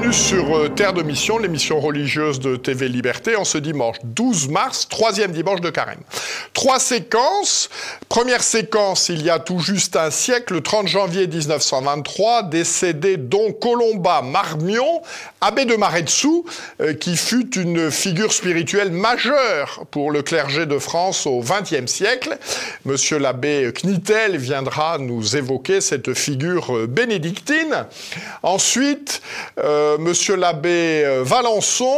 bienvenue sur Terre de Mission, l'émission religieuse de TV Liberté, en ce dimanche 12 mars, troisième dimanche de Carême. 3 séquences. Première séquence, il y a tout juste un siècle, le 30 janvier 1923, décédé Don Colomba Marmion, abbé de Maretsou, qui fut une figure spirituelle majeure pour le clergé de France au XXe siècle. Monsieur l'abbé Knitel viendra nous évoquer cette figure bénédictine. Ensuite, monsieur l'abbé Valençon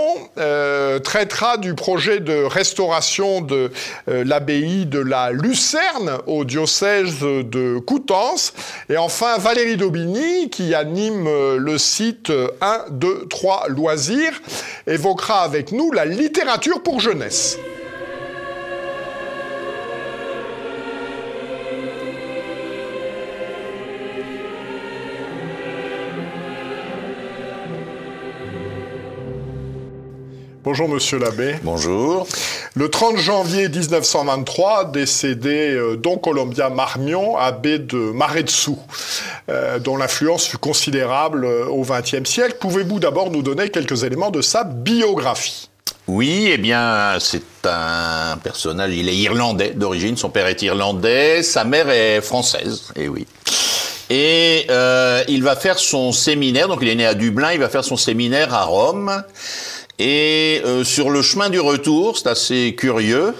traitera du projet de restauration de l'abbaye de la Lucerne au diocèse de Coutances. Et enfin, Valérie Daubigny, qui anime le site 1, 2, 3 loisirs, évoquera avec nous la littérature pour jeunesse. Bonjour Monsieur l'abbé. Bonjour. Le 30 janvier 1923, décédé Don Colomba Marmion, abbé de Maretsou, dont l'influence fut considérable au XXe siècle. Pouvez-vous d'abord nous donner quelques éléments de sa biographie ? Oui, eh bien, c'est un personnage, il est irlandais d'origine, son père est irlandais, sa mère est française, et oui. Et il va faire son séminaire, donc il est né à Dublin, il va faire son séminaire à Rome. Et sur le chemin du retour, c'est assez curieux,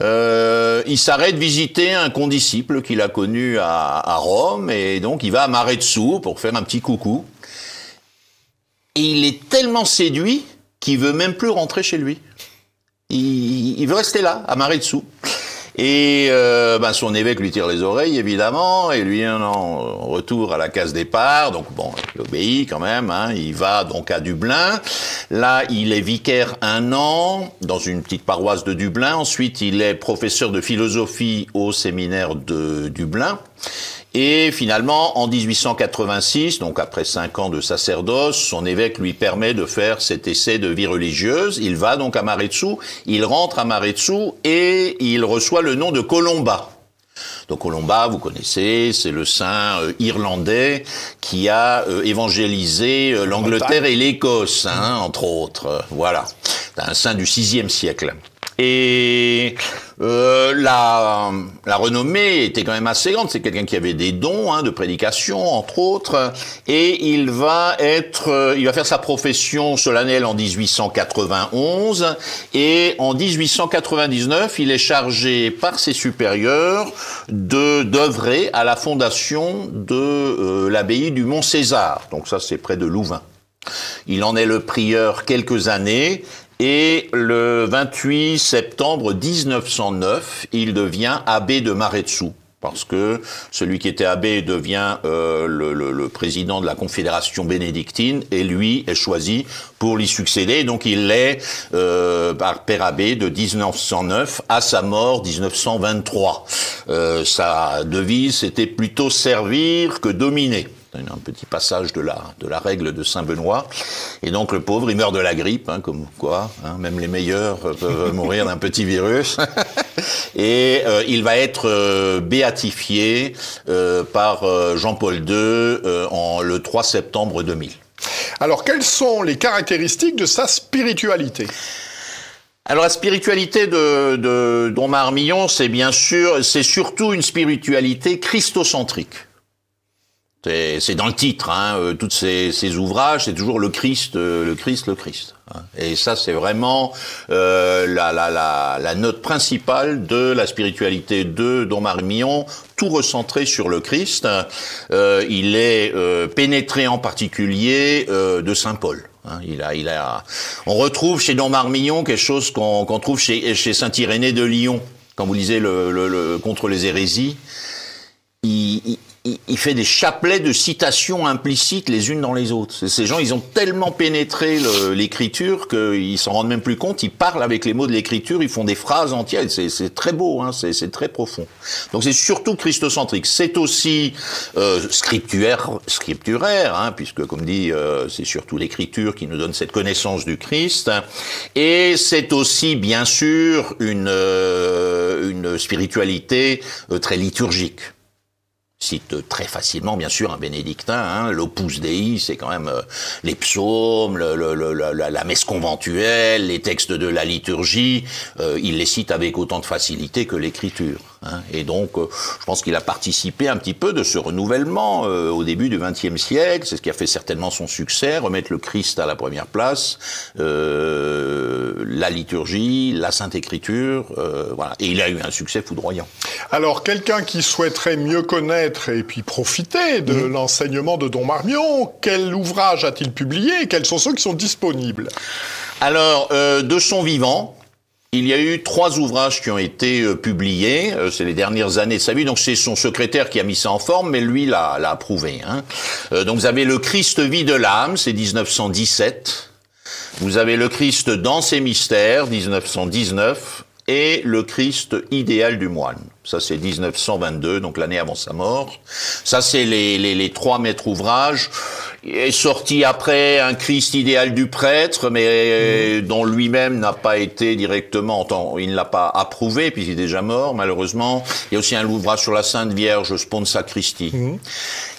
il s'arrête visiter un condisciple qu'il a connu à Rome, et donc il va à Maretsou pour faire un petit coucou. Et il est tellement séduit qu'il veut même plus rentrer chez lui. Il veut rester là, à Maretsou. Et son évêque lui tire les oreilles, évidemment, et lui, non, retour à la case départ. Donc bon, il obéit quand même, hein. Il va donc à Dublin. Là, il est vicaire 1 an dans une petite paroisse de Dublin. Ensuite, il est professeur de philosophie au séminaire de Dublin. Et finalement, en 1886, donc après 5 ans de sacerdoce, son évêque lui permet de faire cet essai de vie religieuse. Il va donc à Maretsou, il rentre à Maretsou et il reçoit le nom de Colomba. Donc Colomba, vous connaissez, c'est le saint irlandais qui a évangélisé l'Angleterre et l'Écosse, hein, entre autres. Voilà, c'est un saint du VIe siècle. Et la renommée était quand même assez grande. C'est quelqu'un qui avait des dons, hein, de prédication, entre autres. Et il va faire sa profession solennelle en 1891. Et en 1899, il est chargé par ses supérieurs d'œuvrer à la fondation de l'abbaye du Mont-César. Donc ça, c'est près de Louvain. Il en est le prieur quelques années. Et le 28 septembre 1909, il devient abbé de Maretsou, parce que celui qui était abbé devient le président de la Confédération bénédictine, et lui est choisi pour l'y succéder. Donc il est père abbé de 1909 à sa mort 1923. Sa devise, c'était plutôt servir que dominer. Un petit passage de la règle de Saint-Benoît. Et donc le pauvre, il meurt de la grippe, hein, comme quoi, hein, même les meilleurs peuvent mourir d'un petit virus. Et il va être béatifié par Jean-Paul II le 3 septembre 2000. Alors, quelles sont les caractéristiques de sa spiritualité ? Alors la spiritualité de Don Marmion, c'est surtout une spiritualité christocentrique. C'est dans le titre, hein, tous ces ouvrages, c'est toujours le Christ, le Christ, le Christ. Hein. Et ça, c'est vraiment la note principale de la spiritualité de Don Marmion, tout recentré sur le Christ. Il est pénétré en particulier de Saint Paul. Hein. On retrouve chez Don Marmion quelque chose qu'on trouve chez Saint Irénée de Lyon. Quand vous lisez le Contre les hérésies, il fait des chapelets de citations implicites les unes dans les autres. Ces gens, ils ont tellement pénétré l'écriture qu'ils s'en rendent même plus compte. Ils parlent avec les mots de l'écriture, ils font des phrases entières. C'est très beau, hein, c'est très profond. Donc c'est surtout christocentrique. C'est aussi scripturaire, hein, puisque comme dit, c'est surtout l'écriture qui nous donne cette connaissance du Christ. Et c'est aussi, bien sûr, une spiritualité très liturgique. cite très facilement, bien sûr, un bénédictin, hein, l'Opus Dei, c'est quand même les psaumes, la messe conventuelle, les textes de la liturgie, il les cite avec autant de facilité que l'écriture. Hein, et donc, je pense qu'il a participé un petit peu de ce renouvellement au début du XXe siècle, c'est ce qui a fait certainement son succès, remettre le Christ à la première place, la liturgie, la Sainte Écriture, voilà. Et il a eu un succès foudroyant. Alors, quelqu'un qui souhaiterait mieux connaître et puis profiter de l'enseignement de Don Marmion, quel ouvrage a-t-il publié? Quels sont ceux qui sont disponibles? Alors, de son vivant, il y a eu 3 ouvrages qui ont été publiés, c'est les dernières années de sa vie, donc c'est son secrétaire qui a mis ça en forme, mais lui l'a approuvé. Hein. Donc vous avez Le Christ vie de l'âme, c'est 1917, vous avez Le Christ dans ses mystères, 1919, et Le Christ idéal du moine. Ça, c'est 1922, donc l'année avant sa mort. Ça, c'est les 3 maîtres ouvrages. Il est sorti après Un Christ idéal du prêtre, mais dont lui-même n'a pas été directement, il ne l'a pas approuvé, puisqu'il est déjà mort, malheureusement. Il y a aussi un ouvrage sur la Sainte Vierge, Sponsa Christi.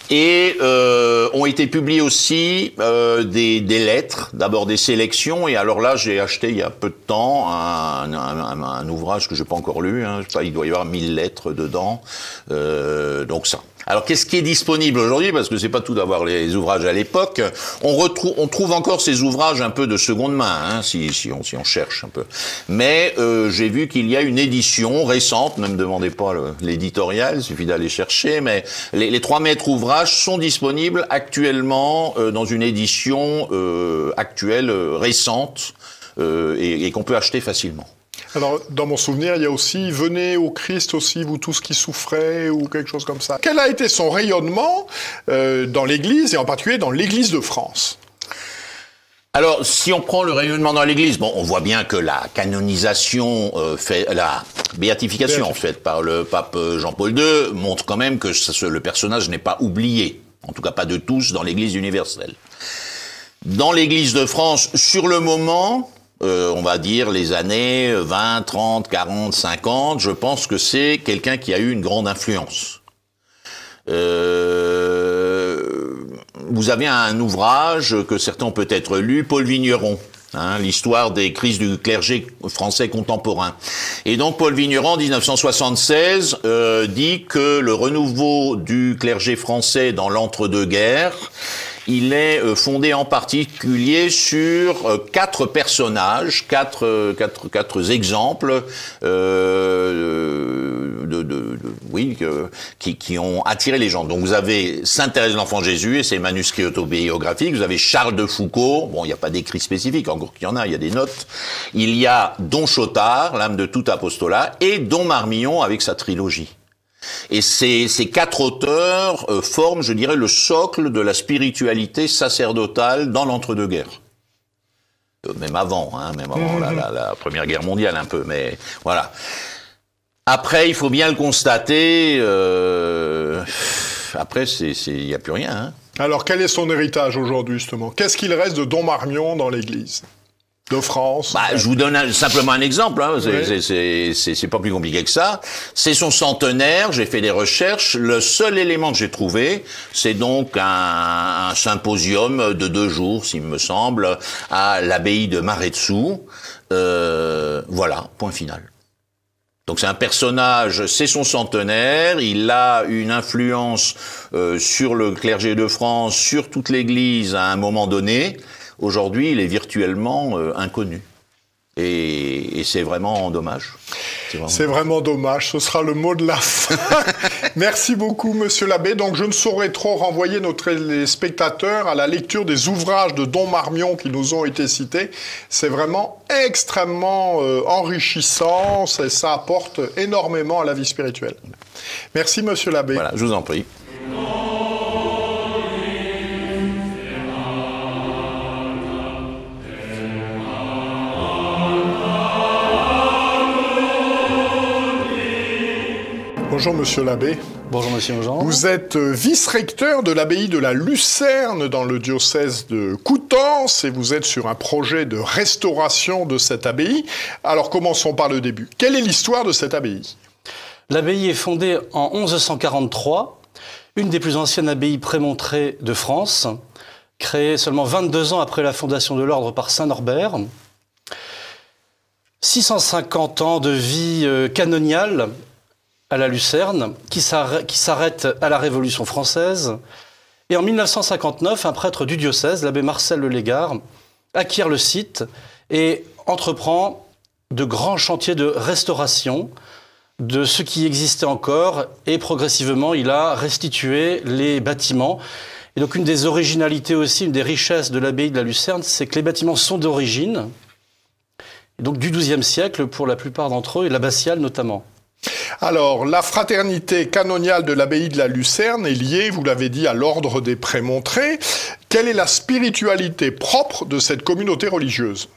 Et ont été publiés aussi des lettres, d'abord des sélections, et alors là j'ai acheté il y a peu de temps un ouvrage que j'ai pas encore lu, hein, je sais pas, il doit y avoir 1000 lettres dedans, donc ça. Alors qu'est-ce qui est disponible aujourd'hui, parce que c'est pas tout d'avoir les ouvrages à l'époque, on trouve encore ces ouvrages un peu de seconde main, hein, si on cherche un peu. Mais j'ai vu qu'il y a une édition récente, ne me demandez pas l'éditorial, il suffit d'aller chercher, mais les 3 maîtres ouvrages sont disponibles actuellement dans une édition actuelle, récente, et qu'on peut acheter facilement. Alors, dans mon souvenir, il y a aussi « Venez au Christ aussi, vous tous qui souffrez » ou quelque chose comme ça. Quel a été son rayonnement dans l'Église, et en particulier dans l'Église de France? Alors, si on prend le rayonnement dans l'Église, bon, on voit bien que la canonisation, la béatification faite par le pape Jean-Paul II montre quand même que le personnage n'est pas oublié, en tout cas pas de tous, dans l'Église universelle. Dans l'Église de France, sur le moment, on va dire les années 20, 30, 40, 50, je pense que c'est quelqu'un qui a eu une grande influence. Vous avez un ouvrage que certains ont peut-être lu, Paul Vigneron, hein, l'histoire des crises du clergé français contemporain. Et donc Paul Vigneron, en 1976, dit que le renouveau du clergé français dans l'entre-deux-guerres, il est fondé en particulier sur 4 personnages, 4 exemples, qui ont attiré les gens. Donc vous avez Sainte Thérèse de l'Enfant Jésus et ses manuscrits autobiographiques. Vous avez Charles de Foucauld. Bon, il n'y a pas d'écrit spécifique, encore qu'il y en a, il y a des notes. Il y a Don Chotard, l'âme de tout apostolat, et Don Marmion avec sa trilogie. Et ces 4 auteurs forment, je dirais, le socle de la spiritualité sacerdotale dans l'entre-deux-guerres. Même avant la Première Guerre mondiale un peu, mais voilà. Après, il faut bien le constater, après, il n'y a plus rien. Hein. Alors, quel est son héritage aujourd'hui, justement? Qu'est-ce qu'il reste de Don Marmion dans l'Église de France? Je vous donne simplement un exemple, hein. C'est pas plus compliqué que ça. C'est son centenaire, j'ai fait des recherches. Le seul élément que j'ai trouvé, c'est donc un symposium de 2 jours, s'il me semble, à l'abbaye de Maretsu. Voilà, point final. Donc c'est un personnage, c'est son centenaire, il a une influence sur le clergé de France, sur toute l'Église à un moment donné. Aujourd'hui, il est virtuellement inconnu. Et c'est vraiment dommage. C'est vraiment dommage. Ce sera le mot de la fin. Merci beaucoup, monsieur l'abbé. Donc, je ne saurais trop renvoyer nos téléspectateurs à la lecture des ouvrages de Don Marmion qui nous ont été cités. C'est vraiment extrêmement enrichissant. Ça apporte énormément à la vie spirituelle. Merci, monsieur l'abbé. Voilà, je vous en prie. Bonjour monsieur l'abbé. Bonjour monsieur Mojan. Vous êtes vice-recteur de l'abbaye de la Lucerne dans le diocèse de Coutances et vous êtes sur un projet de restauration de cette abbaye. Alors commençons par le début. Quelle est l'histoire de cette abbaye? L'abbaye est fondée en 1143 une des plus anciennes abbayes prémontrées de France, créée seulement 22 ans après la fondation de l'ordre par saint Norbert. 650 ans de vie canoniale à la Lucerne, qui s'arrête à la Révolution française. Et en 1959, un prêtre du diocèse, l'abbé Marcel Le Légard, acquiert le site et entreprend de grands chantiers de restauration de ce qui existait encore, et progressivement, il a restitué les bâtiments. Et donc, une des originalités aussi, une des richesses de l'abbaye de la Lucerne, c'est que les bâtiments sont d'origine, donc du XIIe siècle pour la plupart d'entre eux, et l'abbatiale notamment. Alors, la fraternité canoniale de l'abbaye de la Lucerne est liée, vous l'avez dit, à l'ordre des Prémontrés. Quelle est la spiritualité propre de cette communauté religieuse ?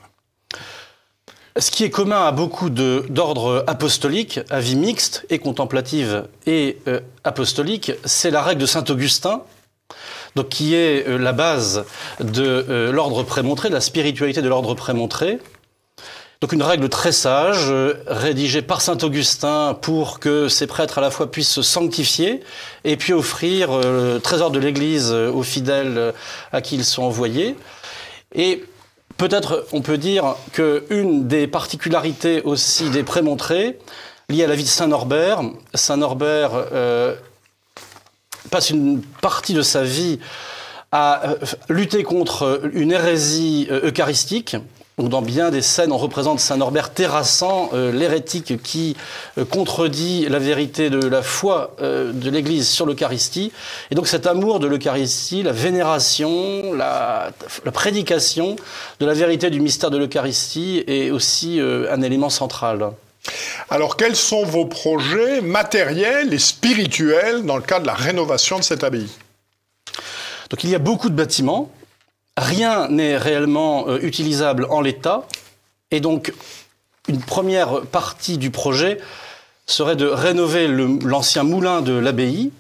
Ce qui est commun à beaucoup d'ordres apostoliques, à vie mixte et contemplative et apostolique, c'est la règle de saint Augustin, donc qui est la base de l'ordre prémontré, de la spiritualité de l'ordre prémontré. Donc une règle très sage, rédigée par saint Augustin pour que ces prêtres à la fois puissent se sanctifier et puis offrir le trésor de l'Église aux fidèles à qui ils sont envoyés. Et peut-être on peut dire qu'une des particularités aussi des prémontrés, liée à la vie de saint Norbert passe une partie de sa vie à lutter contre une hérésie eucharistique. Donc dans bien des scènes, on représente saint Norbert terrassant l'hérétique qui contredit la vérité de la foi de l'Église sur l'Eucharistie. Et donc cet amour de l'Eucharistie, la vénération, la prédication de la vérité du mystère de l'Eucharistie est aussi un élément central. Alors, quels sont vos projets matériels et spirituels dans le cadre de la rénovation de cette abbaye ? Donc il y a beaucoup de bâtiments. Rien n'est réellement utilisable en l'état, et donc une première partie du projet serait de rénover l'ancien moulin de l'abbaye.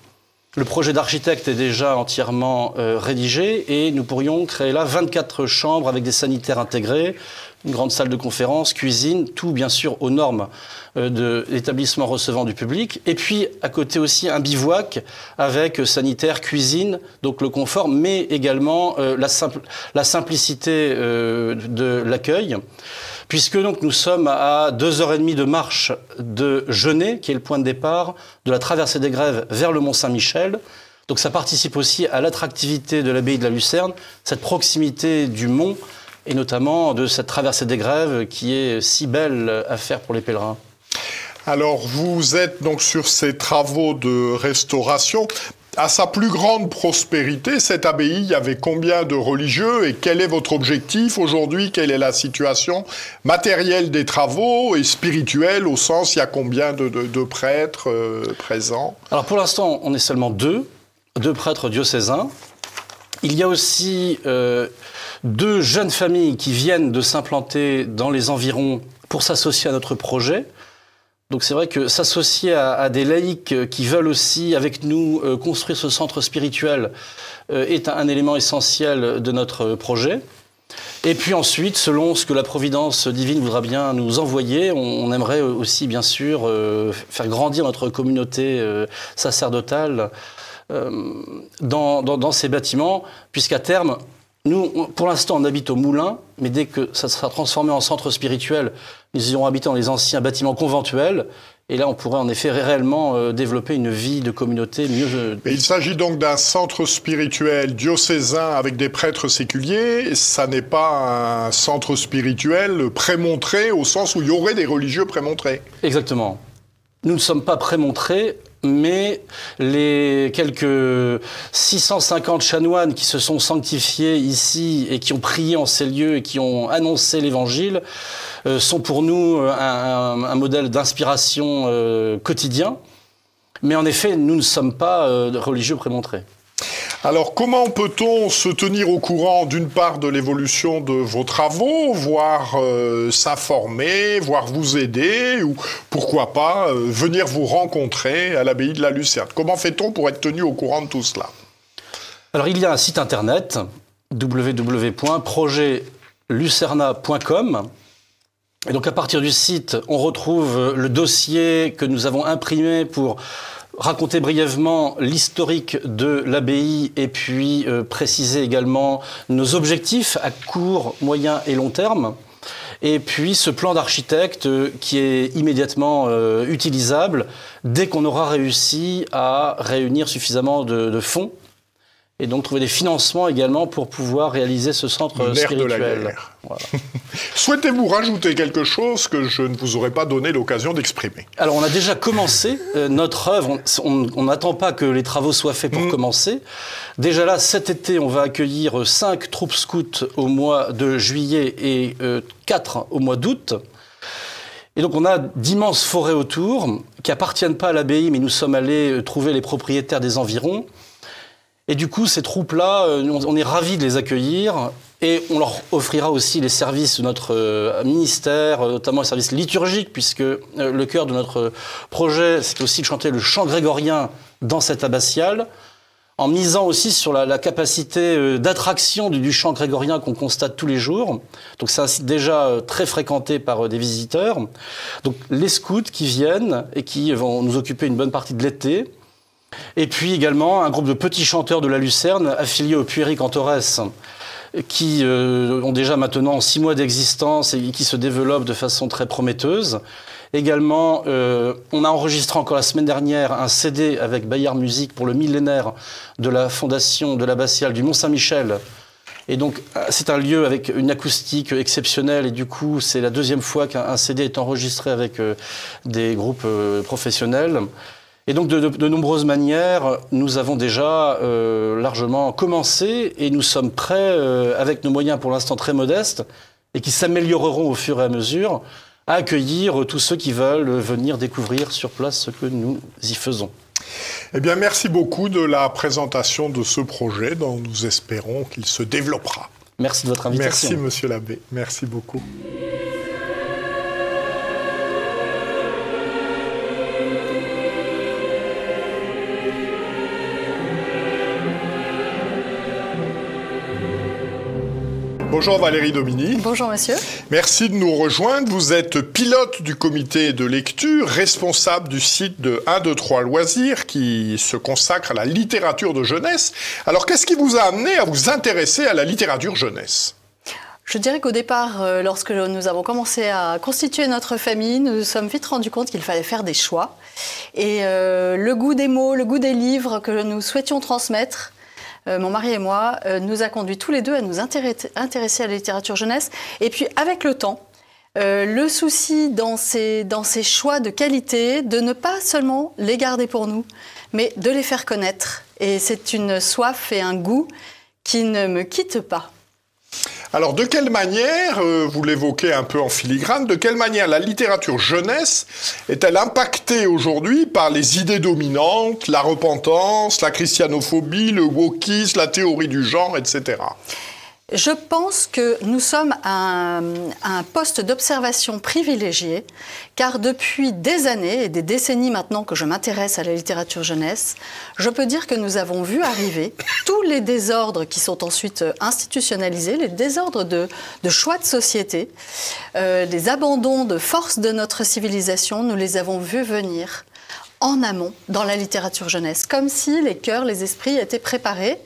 Le projet d'architecte est déjà entièrement rédigé, et nous pourrions créer là 24 chambres avec des sanitaires intégrés, une grande salle de conférence, cuisine, tout bien sûr aux normes de l'établissement recevant du public. Et puis à côté aussi un bivouac avec sanitaire, cuisine, donc le confort, mais également la simplicité de l'accueil. Puisque donc nous sommes à 2h30 de marche de Genêt, qui est le point de départ de la traversée des Grèves vers le Mont-Saint-Michel. Donc ça participe aussi à l'attractivité de l'abbaye de la Lucerne, cette proximité du mont, et notamment de cette traversée des Grèves qui est si belle à faire pour les pèlerins. Alors, vous êtes donc sur ces travaux de restauration. À sa plus grande prospérité, cette abbaye, il y avait combien de religieux et quel est votre objectif aujourd'hui? Quelle est la situation matérielle des travaux et spirituelle au sens, il y a combien de prêtres présents? Alors pour l'instant, on est seulement deux prêtres diocésains. Il y a aussi 2 jeunes familles qui viennent de s'implanter dans les environs pour s'associer à notre projet. Donc c'est vrai que s'associer à des laïcs qui veulent aussi, avec nous, construire ce centre spirituel est un élément essentiel de notre projet. Et puis ensuite, selon ce que la providence divine voudra bien nous envoyer, on aimerait aussi, bien sûr, faire grandir notre communauté sacerdotale dans ces bâtiments, puisqu'à terme, nous, pour l'instant, on habite au Moulin, mais dès que ça sera transformé en centre spirituel, nous irons habiter dans les anciens bâtiments conventuels. Et là, on pourrait en effet réellement développer une vie de communauté mieux... Mais il s'agit donc d'un centre spirituel diocésain avec des prêtres séculiers. Ça n'est pas un centre spirituel prémontré au sens où il y aurait des religieux prémontrés. Exactement. Nous ne sommes pas prémontrés, mais les quelques 650 chanoines qui se sont sanctifiés ici et qui ont prié en ces lieux et qui ont annoncé l'Évangile sont pour nous un modèle d'inspiration quotidien. Mais en effet, nous ne sommes pas religieux prémontrés. Alors, comment peut-on se tenir au courant, d'une part, de l'évolution de vos travaux, voire s'informer, voire vous aider, ou pourquoi pas venir vous rencontrer à l'abbaye de la Lucerne? Comment fait-on pour être tenu au courant de tout cela? Alors, il y a un site internet, www.projetlucerna.com. Et donc, à partir du site, on retrouve le dossier que nous avons imprimé pour raconter brièvement l'historique de l'abbaye et puis préciser également nos objectifs à court, moyen et long terme. Et puis ce plan d'architecte qui est immédiatement utilisable dès qu'on aura réussi à réunir suffisamment de fonds et donc trouver des financements également pour pouvoir réaliser ce centre spirituel. De la guerre. Voilà. Souhaitez-vous rajouter quelque chose que je ne vous aurais pas donné l'occasion d'exprimer? Alors on a déjà commencé notre œuvre, on n'attend pas que les travaux soient faits pour commencer. Déjà là, cet été, on va accueillir 5 troupes scouts au mois de juillet et 4 au mois d'août. Et donc on a d'immenses forêts autour qui appartiennent pas à l'abbaye, mais nous sommes allés trouver les propriétaires des environs. Et du coup, ces troupes-là, on est ravis de les accueillir et on leur offrira aussi les services de notre ministère, notamment les services liturgiques, puisque le cœur de notre projet, c'est aussi de chanter le chant grégorien dans cette abbatiale, en misant aussi sur la capacité d'attraction du chant grégorien qu'on constate tous les jours. Donc c'est un site déjà très fréquenté par des visiteurs. Donc les scouts qui viennent et qui vont nous occuper une bonne partie de l'été. Et puis également un groupe de petits chanteurs de la Lucerne affiliés au Pueri Cantores qui ont déjà maintenant 6 mois d'existence et qui se développent de façon très prometteuse. Également, on a enregistré encore la semaine dernière un CD avec Bayard Musique pour le millénaire de la fondation de l'abbatiale du Mont-Saint-Michel. Et donc, c'est un lieu avec une acoustique exceptionnelle et du coup, c'est la 2e fois qu'un CD est enregistré avec des groupes professionnels. Et donc, de nombreuses manières, nous avons déjà largement commencé et nous sommes prêts, avec nos moyens pour l'instant très modestes et qui s'amélioreront au fur et à mesure, à accueillir tous ceux qui veulent venir découvrir sur place ce que nous y faisons. Eh bien, merci beaucoup de la présentation de ce projet dont nous espérons qu'il se développera. Merci de votre invitation. Merci, monsieur l'abbé. Merci beaucoup. Bonjour Valérie Domini. Bonjour monsieur. Merci de nous rejoindre. Vous êtes pilote du comité de lecture, responsable du site de 1, 2, 3 Loisirs qui se consacre à la littérature de jeunesse. Alors qu'est-ce qui vous a amené à vous intéresser à la littérature jeunesse ? Je dirais qu'au départ, lorsque nous avons commencé à constituer notre famille, nous nous sommes vite rendus compte qu'il fallait faire des choix. Et le goût des mots, le goût des livres que nous souhaitions transmettre, mon mari et moi, nous a conduit tous les deux à nous intéresser à la littérature jeunesse. Et puis, avec le temps, le souci dans ces choix de qualité, de ne pas seulement les garder pour nous, mais de les faire connaître. Et c'est une soif et un goût qui ne me quittent pas. Alors, de quelle manière, vous l'évoquez un peu en filigrane, de quelle manière la littérature jeunesse est-elle impactée aujourd'hui par les idées dominantes, la repentance, la christianophobie, le wokisme, la théorie du genre, etc. Je pense que nous sommes à un poste d'observation privilégié, car depuis des années et des décennies maintenant que je m'intéresse à la littérature jeunesse, je peux dire que nous avons vu arriver tous les désordres qui sont ensuite institutionnalisés, les désordres de choix de société, les abandons de forces de notre civilisation, nous les avons vus venir en amont dans la littérature jeunesse, comme si les cœurs, les esprits étaient préparés.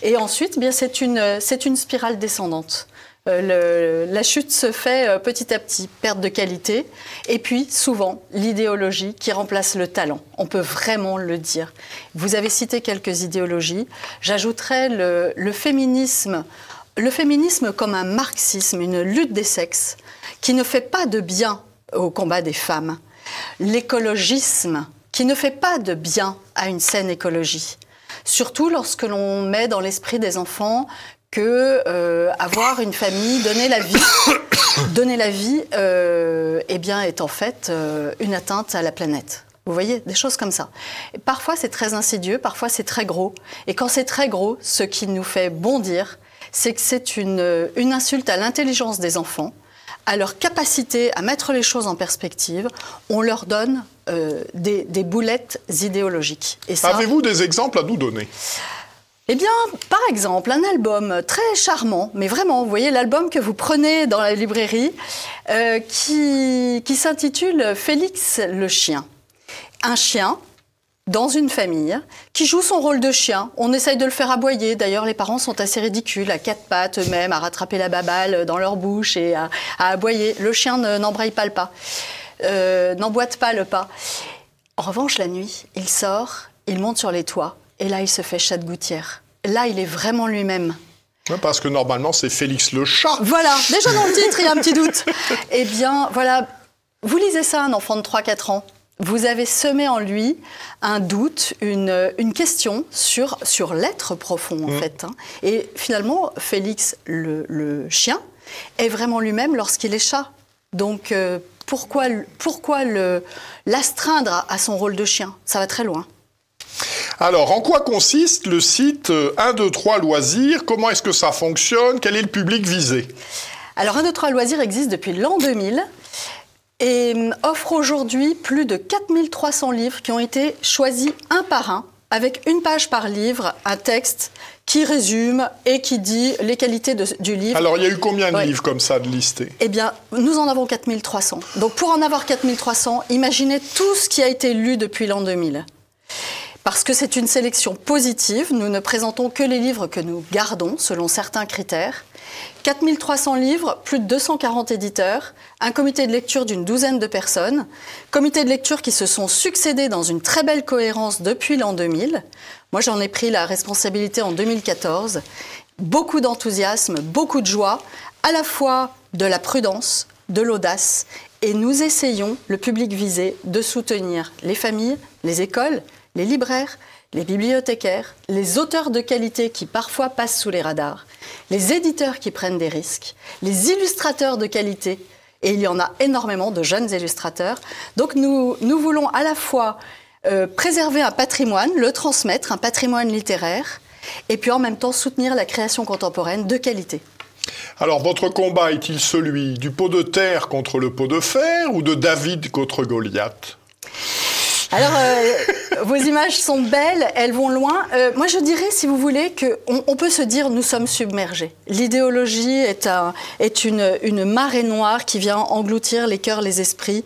Et ensuite, bien, c'est une spirale descendante. La chute se fait petit à petit, perte de qualité, et puis souvent l'idéologie qui remplace le talent. On peut vraiment le dire. Vous avez cité quelques idéologies. J'ajouterais le féminisme comme un marxisme, une lutte des sexes, qui ne fait pas de bien au combat des femmes. L'écologisme, qui ne fait pas de bien à une saine écologie. Surtout lorsque l'on met dans l'esprit des enfants que avoir une famille, donner la vie, eh bien, est en fait une atteinte à la planète. Vous voyez, des choses comme ça. Et parfois, c'est très insidieux, parfois, c'est très gros. Et quand c'est très gros, ce qui nous fait bondir, c'est que c'est une insulte à l'intelligence des enfants, à leur capacité à mettre les choses en perspective. On leur donne des boulettes idéologiques. Avez-vous des exemples à nous donner ? Eh bien, par exemple, un album très charmant, mais vraiment, vous voyez, l'album que vous prenez dans la librairie, qui s'intitule « Félix le chien ». Un chien dans une famille, qui joue son rôle de chien. On essaye de le faire aboyer. D'ailleurs, les parents sont assez ridicules, à quatre pattes eux-mêmes, à rattraper la baballe dans leur bouche et à aboyer. Le chien n'embraye pas le pas, n'emboîte pas le pas. En revanche, la nuit, il sort, il monte sur les toits, et là, il se fait chat de gouttière. Là, il est vraiment lui-même. Parce que normalement, c'est Félix le chat. Voilà, déjà dans le titre, il y a un petit doute. Eh bien, voilà, vous lisez ça, un enfant de 3-4 ans. Vous avez semé en lui un doute, une question sur l'être profond, en fait. Et finalement, Félix, le chien, est vraiment lui-même lorsqu'il est chat. Donc, pourquoi l'astreindre à son rôle de chien? Ça va très loin. Alors, en quoi consiste le site 1, 2, 3 loisirs? Comment est-ce que ça fonctionne? Quel est le public visé? Alors, 1, 2, 3 loisirs existe depuis l'an 2000. Et offre aujourd'hui plus de 4300 livres qui ont été choisis un par un, avec une page par livre, un texte qui résume et qui dit les qualités du livre. Alors, il y a eu combien de livres comme ça de listés? Eh bien, nous en avons 4300. Donc, pour en avoir 4300, imaginez tout ce qui a été lu depuis l'an 2000. Parce que c'est une sélection positive, nous ne présentons que les livres que nous gardons selon certains critères. 4300 livres, plus de 240 éditeurs, un comité de lecture d'une douzaine de personnes, comité de lecture qui se sont succédés dans une très belle cohérence depuis l'an 2000. Moi, j'en ai pris la responsabilité en 2014. Beaucoup d'enthousiasme, beaucoup de joie, à la fois de la prudence, de l'audace, et nous essayons, le public visé, de soutenir les familles, les écoles, les libraires, les bibliothécaires, les auteurs de qualité qui parfois passent sous les radars, les éditeurs qui prennent des risques, les illustrateurs de qualité, et il y en a énormément de jeunes illustrateurs. Donc nous voulons à la fois préserver un patrimoine, le transmettre, un patrimoine littéraire, et puis en même temps soutenir la création contemporaine de qualité. Alors, votre combat est-il celui du pot de terre contre le pot de fer ou de David contre Goliath? Alors, vos images sont belles, elles vont loin. Moi, je dirais, si vous voulez, qu'on peut se dire nous sommes submergés. L'idéologie est une marée noire qui vient engloutir les cœurs, les esprits.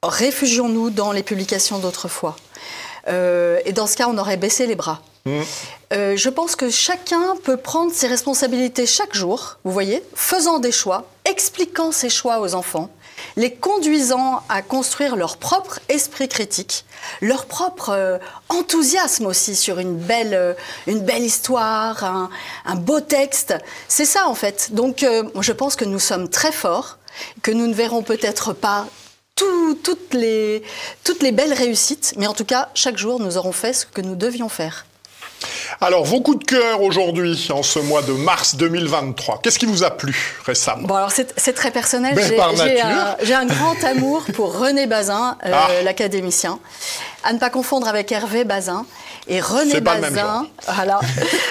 Réfugions-nous dans les publications d'autrefois. Et dans ce cas, on aurait baissé les bras. Je pense que chacun peut prendre ses responsabilités chaque jour, vous voyez, faisant des choix, expliquant ses choix aux enfants, les conduisant à construire leur propre esprit critique, leur propre enthousiasme aussi sur une belle histoire, un beau texte. C'est ça en fait. Donc je pense que nous sommes très forts, que nous ne verrons peut-être pas toutes les belles réussites, mais en tout cas, chaque jour, nous aurons fait ce que nous devions faire. Alors, vos coups de cœur aujourd'hui, en ce mois de mars 2023, qu'est-ce qui vous a plu récemment? Bon, alors c'est très personnel. Par nature. J'ai un grand amour pour René Bazin, l'académicien. À ne pas confondre avec Hervé Bazin. Et René Bazin voilà,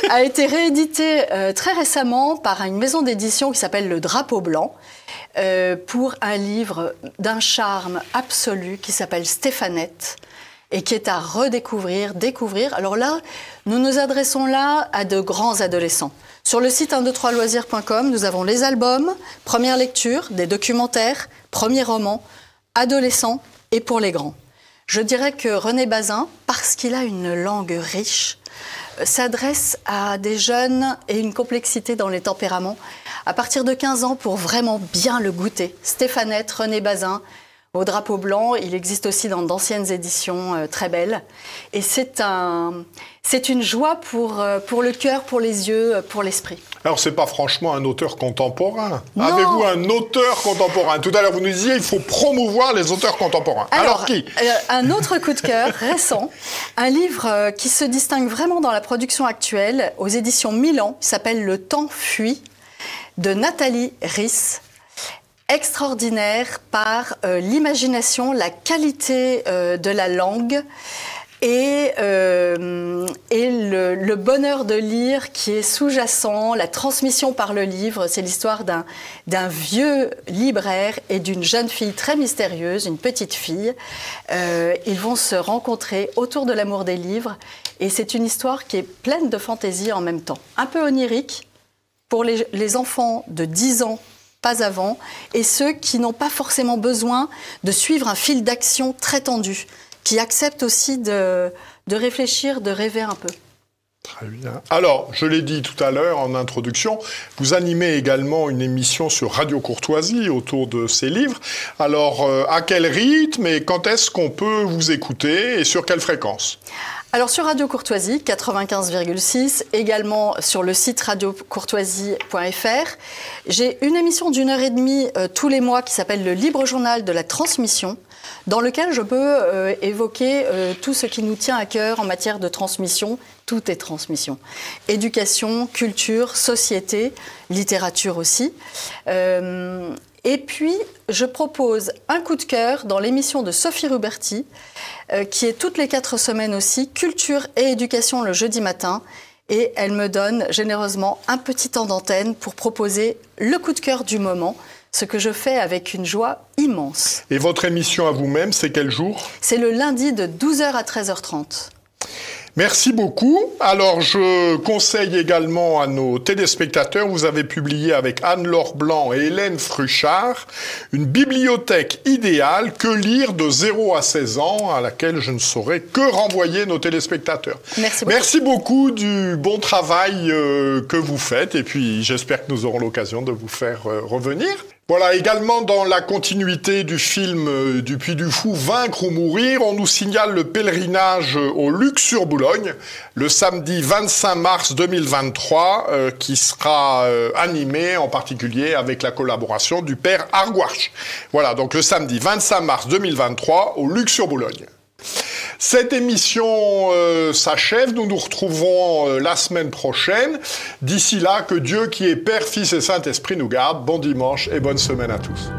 a été réédité très récemment par une maison d'édition qui s'appelle Le Drapeau Blanc pour un livre d'un charme absolu qui s'appelle Stéphanette et qui est à redécouvrir, découvrir. Alors là, nous nous adressons là à de grands adolescents. Sur le site 123loisirs.com, nous avons les albums, première lecture, des documentaires, premiers romans, adolescents et pour les grands. Je dirais que René Bazin, parce qu'il a une langue riche, s'adresse à des jeunes et une complexité dans les tempéraments à partir de 15 ans pour vraiment bien le goûter. Stéphanette, René Bazin, au Drapeau Blanc, il existe aussi dans d'anciennes éditions très belles. Et c'est une joie pour le cœur, pour les yeux, pour l'esprit. Alors, c'est pas franchement un auteur contemporain. Non. Avez-vous un auteur contemporain? Tout à l'heure, vous nous disiez il faut promouvoir les auteurs contemporains. Alors qui? Un autre coup de cœur récent, un livre qui se distingue vraiment dans la production actuelle, aux éditions Milan, qui s'appelle Le temps fuit, de Nathalie Riss. Extraordinaire par l'imagination, la qualité de la langue et le bonheur de lire qui est sous-jacent, la transmission par le livre. C'est l'histoire d'un vieux libraire et d'une jeune fille très mystérieuse, une petite fille. Ils vont se rencontrer autour de l'amour des livres et c'est une histoire qui est pleine de fantaisie en même temps. Un peu onirique pour les enfants de 10 ans, pas avant, et ceux qui n'ont pas forcément besoin de suivre un fil d'action très tendu, qui acceptent aussi de de réfléchir, de rêver un peu. Très bien. Alors, je l'ai dit tout à l'heure en introduction, vous animez également une émission sur Radio Courtoisie autour de ces livres. Alors, à quel rythme et quand est-ce qu'on peut vous écouter et sur quelle fréquence ? Alors sur Radio Courtoisie, 95,6, également sur le site radiocourtoisie.fr. J'ai une émission d'1h30 tous les mois qui s'appelle le Libre Journal de la Transmission, dans lequel je peux évoquer tout ce qui nous tient à cœur en matière de transmission. Tout est transmission. Éducation, culture, société, littérature aussi. Et puis, je propose un coup de cœur dans l'émission de Sophie Ruberti, qui est toutes les 4 semaines aussi, Culture et éducation le jeudi matin. Et elle me donne généreusement un petit temps d'antenne pour proposer le coup de cœur du moment, ce que je fais avec une joie immense. Et votre émission à vous-même, c'est quel jour ? C'est le lundi de 12h à 13h30. Merci beaucoup. Alors, je conseille également à nos téléspectateurs, vous avez publié avec Anne-Laure Blanc et Hélène Fruchard une bibliothèque idéale, que lire de 0 à 16 ans, à laquelle je ne saurais que renvoyer nos téléspectateurs. Merci beaucoup. Merci beaucoup du bon travail que vous faites, et puis j'espère que nous aurons l'occasion de vous faire revenir. Voilà, également dans la continuité du film du Puy du Fou, Vaincre ou mourir, on nous signale le pèlerinage au Luc-sur-Boulogne, le samedi 25 mars 2023, qui sera animé en particulier avec la collaboration du père Arguarch. Voilà, donc le samedi 25 mars 2023 au Luc-sur-Boulogne. Cette émission s'achève, nous nous retrouvons la semaine prochaine. D'ici là, que Dieu qui est Père, Fils et Saint-Esprit nous garde. Bon dimanche et bonne semaine à tous.